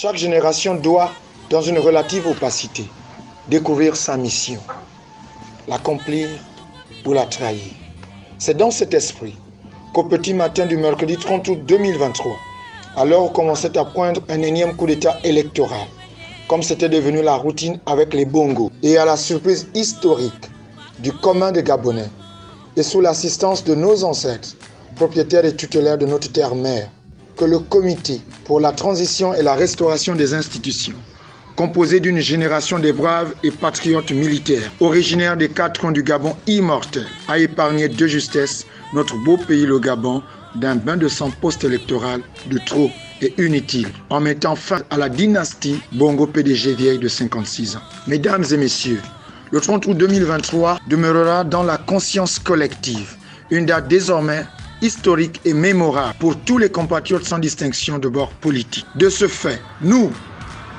Chaque génération doit, dans une relative opacité, découvrir sa mission, l'accomplir ou la trahir. C'est dans cet esprit qu'au petit matin du mercredi 30 août 2023, alors commençait à poindre un énième coup d'État électoral, comme c'était devenu la routine avec les bongos, et à la surprise historique du commun des Gabonais, et sous l'assistance de nos ancêtres, propriétaires et tutélaires de notre terre-mère, que le comité pour la transition et la restauration des institutions, composé d'une génération de braves et patriotes militaires, originaires des 4 coins du Gabon immortel, a épargné de justesse notre beau pays le Gabon d'un bain de sang post-électoral de trop et inutile, en mettant fin à la dynastie Bongo PDG vieille de 56 ans. Mesdames et messieurs, le 30 août 2023 demeurera dans la conscience collective, une date désormais historique et mémorable pour tous les compatriotes sans distinction de bord politique. De ce fait, nous,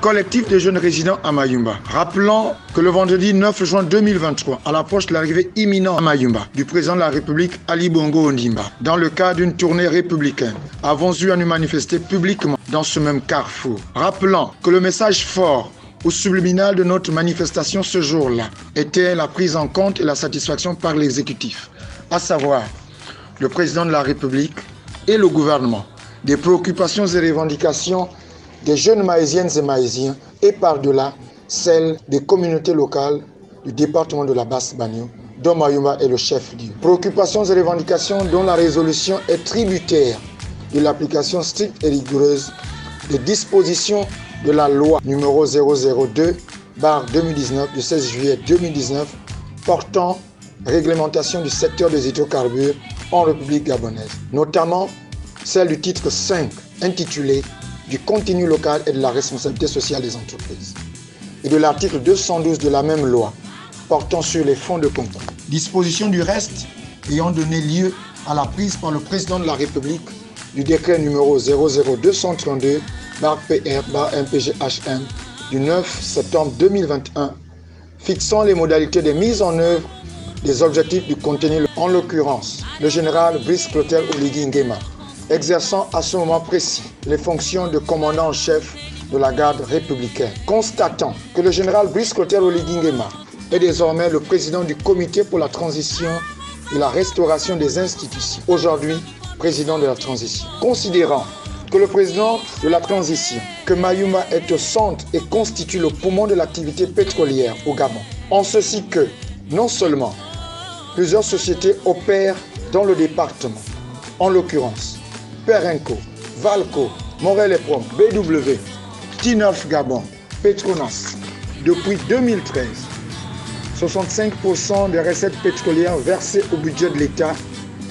collectif de jeunes résidents à Mayumba, rappelons que le vendredi 9 juin 2023, à l'approche de l'arrivée imminente à Mayumba du président de la République Ali Bongo Ondimba, dans le cadre d'une tournée républicaine, avons eu à nous manifester publiquement dans ce même carrefour. Rappelons que le message fort ou subliminal de notre manifestation ce jour-là était la prise en compte et la satisfaction par l'exécutif, à savoir le président de la République et le gouvernement, des préoccupations et revendications des jeunes maïsiennes et maïsiens et par-delà celles des communautés locales du département de la Basse-Banio, dont Mayumba est le chef-lieu. Préoccupations et revendications dont la résolution est tributaire de l'application stricte et rigoureuse des dispositions de la loi numéro 002/2019 du 16 juillet 2019 portant réglementation du secteur des hydrocarbures en République gabonaise, notamment celle du titre 5 intitulé du contenu local et de la responsabilité sociale des entreprises, et de l'article 212 de la même loi portant sur les fonds de concours. Disposition du reste ayant donné lieu à la prise par le président de la République du décret numéro 00232/PR/MPGHM du 9 septembre 2021 fixant les modalités de mise en œuvre des objectifs du contenu, en l'occurrence le général Brice Clotaire Oligui Nguema, exerçant à ce moment précis les fonctions de commandant en chef de la garde républicaine. Constatant que le général Brice Clotaire Oligui Nguema est désormais le président du comité pour la transition et la restauration des institutions, aujourd'hui président de la transition. Considérant que le président de la transition, que Mayumba est au centre et constitue le poumon de l'activité pétrolière au Gabon, en ceci que, non seulement plusieurs sociétés opèrent dans le département, en l'occurrence Perenco, Valco, Morel et Prom, BW, T9 Gabon, Petronas. Depuis 2013, 65% des recettes pétrolières versées au budget de l'État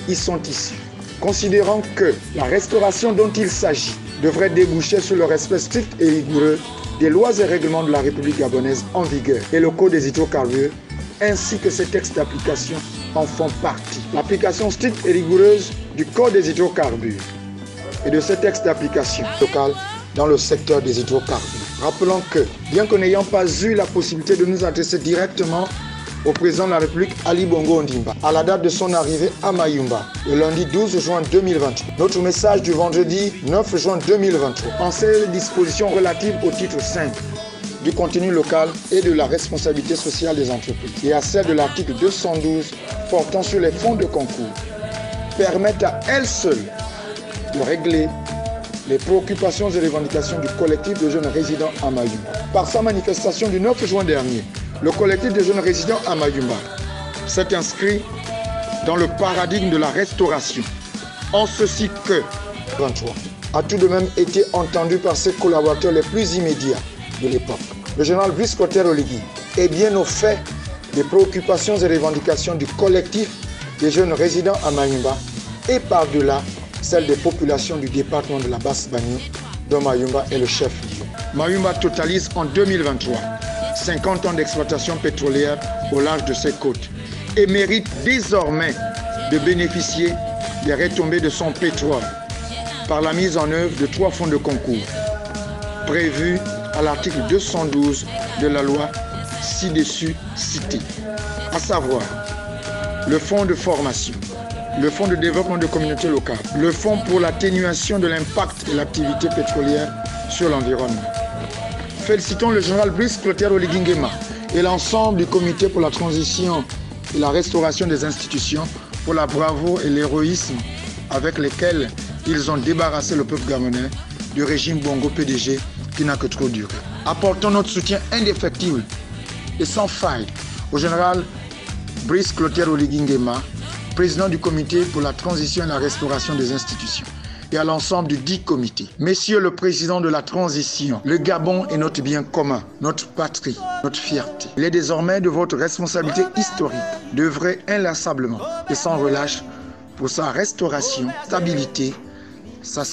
y sont issues. Considérant que la restauration dont il s'agit devrait déboucher sur le respect strict et rigoureux des lois et règlements de la République gabonaise en vigueur et le code des hydrocarbures, ainsi que ces textes d'application en font partie. L'application stricte et rigoureuse du code des hydrocarbures et de ces textes d'application locale dans le secteur des hydrocarbures. Rappelons que, bien que n'ayant pas eu la possibilité de nous adresser directement au président de la République Ali Bongo Ondimba, à la date de son arrivée à Mayumba, le lundi 12 juin 2023, notre message du vendredi 9 juin 2023, en ces dispositions relatives au titre 5 du contenu local et de la responsabilité sociale des entreprises, et à celle de l'article 212 portant sur les fonds de concours, permettent à elles seules de régler les préoccupations et revendications du collectif de jeunes résidents à Mayumba. Par sa manifestation du 9 juin dernier, le collectif de jeunes résidents à Mayumba s'est inscrit dans le paradigme de la restauration, en ceci que 23 a tout de même été entendu par ses collaborateurs les plus immédiats de l'époque. Le général Brice Clotaire Oligui est bien au fait des préoccupations et revendications du collectif des jeunes résidents à Mayumba et par-delà celle des populations du département de la Basse-Banio, dont Mayumba est le chef-lieu. Mayumba totalise en 2023 50 ans d'exploitation pétrolière au large de ses côtes et mérite désormais de bénéficier des retombées de son pétrole par la mise en œuvre de 3 fonds de concours prévus à l'article 212 de la loi ci-dessus citée, à savoir le fonds de formation, le fonds de développement de communautés locales, le fonds pour l'atténuation de l'impact de l'activité pétrolière sur l'environnement. Félicitons le général Brice Clotaire Oligui Nguema et l'ensemble du comité pour la transition et la restauration des institutions pour la bravoure et l'héroïsme avec lesquels ils ont débarrassé le peuple gabonais du régime Bongo PDG qui n'a que trop duré. Apportons notre soutien indéfectible et sans faille au général Brice Clotaire Oligui Nguema, président du comité pour la transition et la restauration des institutions, et à l'ensemble du dit comité. Messieurs le président de la transition, le Gabon est notre bien commun, notre patrie, notre fierté. Il est désormais de votre responsabilité historique d'œuvrer inlassablement et sans relâche pour sa restauration, stabilité, sa